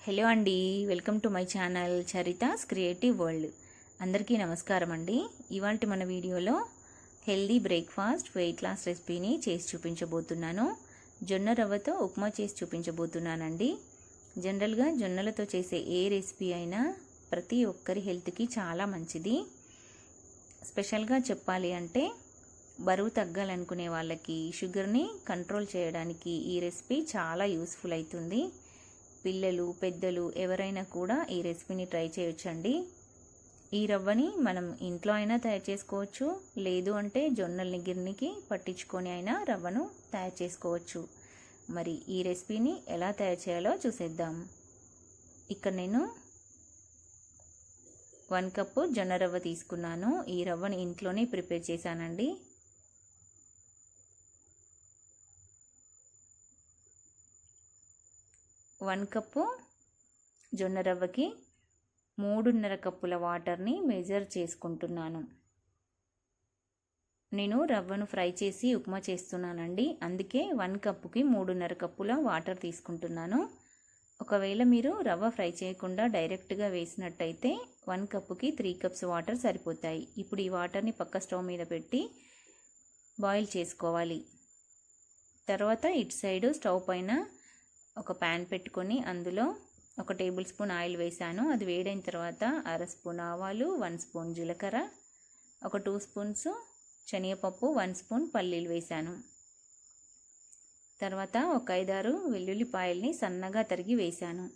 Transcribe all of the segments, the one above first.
Hello అండి, welcome to my channel Charitha's creative world. అందరికీ నమస్కారం అండి. ఇవాళ మన వీడియోలో హెల్దీ బ్రేక్ఫాస్ట్ వెయిట్ లాస్ రెసిపీని చేసి చూపించబోతున్నాను. జొన్న రవ్వతో ఉప్మా చేసి చూపించబోతున్నానండి. జనరల్గా జొన్నలతో చేసే ఏ రెసిపీ అయినా ప్రతి ఒక్కరి హెల్త్కి చాలా మంచిది. స్పెషల్గా చెప్పాలి అంటే బరువు తగ్గాలనుకునే వాళ్ళకి, షుగర్ని కంట్రోల్ చేయడానికి ఈ రెసిపీ చాలా యూస్ఫుల్ అవుతుంది. పిల్లలు, పెద్దలు ఎవరైనా కూడా ఈ రెసిపీని ట్రై చేయొచ్చండి. ఈ రవ్వని మనం ఇంట్లో అయినా తయారు చేసుకోవచ్చు, లేదు అంటే జొన్నల్ని గిర్నికి పట్టించుకొని అయినా రవ్వను తయారు చేసుకోవచ్చు. మరి ఈ రెసిపీని ఎలా తయారు చేయాలో చూసేద్దాం. ఇక్కడ నేను 1 కప్పు జొన్న రవ్వ తీసుకున్నాను. ఈ రవ్వని ఇంట్లోనే ప్రిపేర్ చేశానండి. వన్ కప్పు జొన్న రవ్వకి 3.5 కప్పుల వాటర్ని మెజర్ చేసుకుంటున్నాను. నేను రవ్వను ఫ్రై చేసి ఉప్మా చేస్తున్నానండి, అందుకే 1 కప్పుకి 3.5 కప్పుల వాటర్ తీసుకుంటున్నాను. ఒకవేళ మీరు రవ్వ ఫ్రై చేయకుండా డైరెక్ట్గా వేసినట్టయితే 1 కప్పుకి 3 కప్స్ వాటర్ సరిపోతాయి. ఇప్పుడు ఈ వాటర్ని పక్క స్టవ్ మీద పెట్టి బాయిల్ చేసుకోవాలి. తర్వాత ఇటు సైడు స్టవ్ పైన ఒక ప్యాన్ పెట్టుకొని అందులో 1 టేబుల్ స్పూన్ ఆయిల్ వేసాను. అది వేడైన తర్వాత 1/2 స్పూన్ ఆవాలు, 1 స్పూన్ జీలకర్ర, ఒక 2 స్పూన్స్ శనగపప్పు, 1 స్పూన్ పల్లీలు వేసాను. తర్వాత ఒక 5-6 వెల్లుల్లిపాయల్ని సన్నగా తరిగి వేసాను.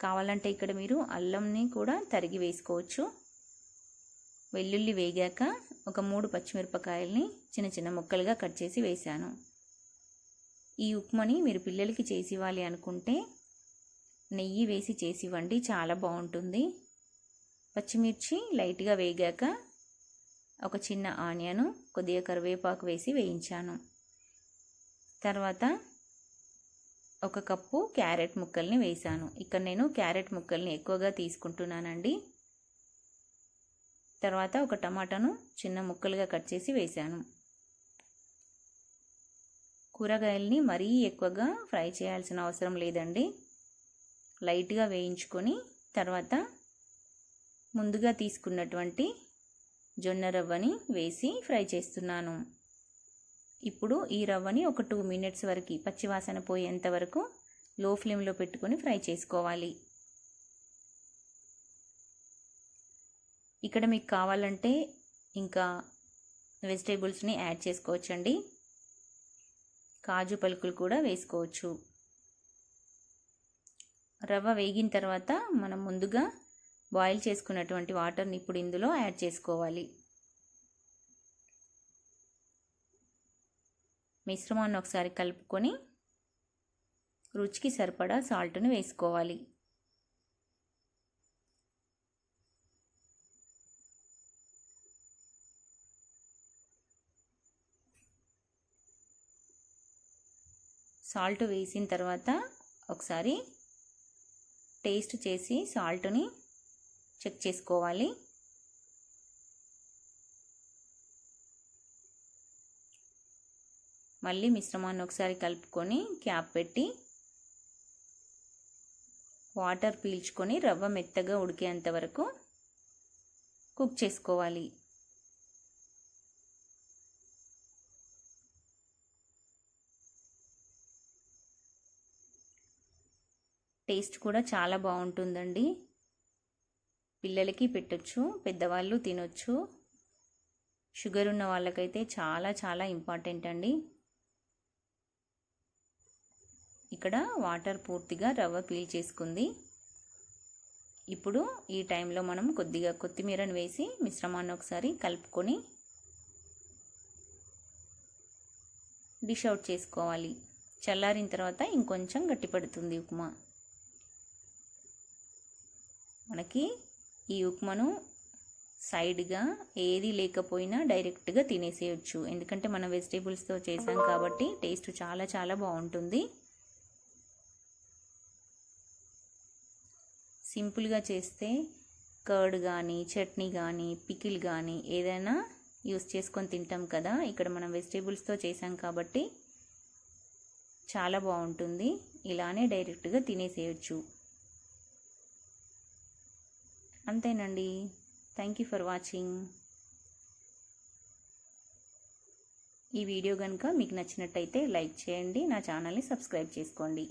కావాలంటే ఇక్కడ మీరు అల్లంని కూడా తరిగి వేసుకోవచ్చు. వెల్లుల్లి వేగాక ఒక 3 పచ్చిమిరపకాయల్ని చిన్న చిన్న ముక్కలుగా కట్ చేసి వేసాను. ఈ ఉప్మాని మీరు పిల్లలకి చేసి ఇవ్వాలి అనుకుంటే నెయ్యి వేసి చేసి ఇవ్వండి, చాలా బాగుంటుంది. పచ్చిమిర్చి లైట్గా వేగాక ఒక చిన్న ఆనియను, కొద్దిగా కరివేపాకు వేసి వేయించాను. తర్వాత 1 కప్పు క్యారెట్ ముక్కల్ని వేసాను. ఇక్కడ నేను క్యారెట్ ముక్కల్ని ఎక్కువగా తీసుకుంటున్నానండి. తర్వాత ఒక టమాటాను చిన్న ముక్కలుగా కట్ చేసి వేసాను. కూరగాయల్ని మరీ ఎక్కువగా ఫ్రై చేయాల్సిన అవసరం లేదండి. లైట్గా వేయించుకొని తర్వాత ముందుగా తీసుకున్నటువంటి జొన్న రవ్వని వేసి ఫ్రై చేస్తున్నాను. ఇప్పుడు ఈ రవ్వని ఒక 2 మినిట్స్ వరకు పచ్చివాసన పోయేంత వరకు లో ఫ్లేమ్లో పెట్టుకొని ఫ్రై చేసుకోవాలి. ఇక్కడ మీకు కావాలంటే ఇంకా వెజిటేబుల్స్ని యాడ్ చేసుకోవచ్చండి. కాజు పలుకులు కూడా వేసుకోవచ్చు. రవ్వ వేగిన తర్వాత మనం ముందుగా బాయిల్ చేసుకున్నటువంటి వాటర్ని ఇప్పుడు ఇందులో యాడ్ చేసుకోవాలి. మిశ్రమాన్ని ఒకసారి కలుపుకొని రుచికి సరిపడా సాల్ట్ని వేసుకోవాలి. సాల్ట్ వేసిన తర్వాత ఒకసారి టేస్ట్ చేసి సాల్ట్ని చెక్ చేసుకోవాలి. మళ్ళీ మిశ్రమాన్ని ఒకసారి కలుపుకొని క్యాప్ పెట్టి వాటర్ పీల్చుకొని రవ్వ మెత్తగా ఉడికేంత వరకు కుక్ చేసుకోవాలి. టేస్ట్ కూడా చాలా బాగుంటుందండి. పిల్లలకి పెట్టొచ్చు, పెద్దవాళ్ళు తినొచ్చు. షుగర్ ఉన్న వాళ్ళకైతే చాలా చాలా ఇంపార్టెంట్ అండి. ఇక్కడ వాటర్ పూర్తిగా రవ్వ పీల్ చేసుకుంది. ఇప్పుడు ఈ టైంలో మనం కొద్దిగా కొత్తిమీరను వేసి మిశ్రమాన్ని ఒకసారి కలుపుకొని డిష్ అవుట్ చేసుకోవాలి. చల్లారిన తర్వాత ఇంకొంచెం గట్టిపడుతుంది ఉప్మా. మనకి ఈ ఉప్మాను సైడ్గా ఏది లేకపోయినా డైరెక్ట్గా తినేసేయచ్చు, ఎందుకంటే మనం వెజిటేబుల్స్తో చేసాం కాబట్టి టేస్ట్ చాలా చాలా బాగుంటుంది. సింపుల్గా చేస్తే కర్డ్ కానీ, చట్నీ కానీ, పికిల్ కానీ ఏదైనా యూస్ చేసుకొని తింటాం కదా. ఇక్కడ మనం వెజిటేబుల్స్తో చేసాం కాబట్టి చాలా బాగుంటుంది. ఇలానే డైరెక్ట్గా తినేసేయచ్చు. అంతేనండి. Thank you for watching. ఈ వీడియో కనుక మీకు నచ్చినట్టయితే లైక్ చేయండి, నా ఛానల్ని సబ్స్క్రైబ్ చేసుకోండి.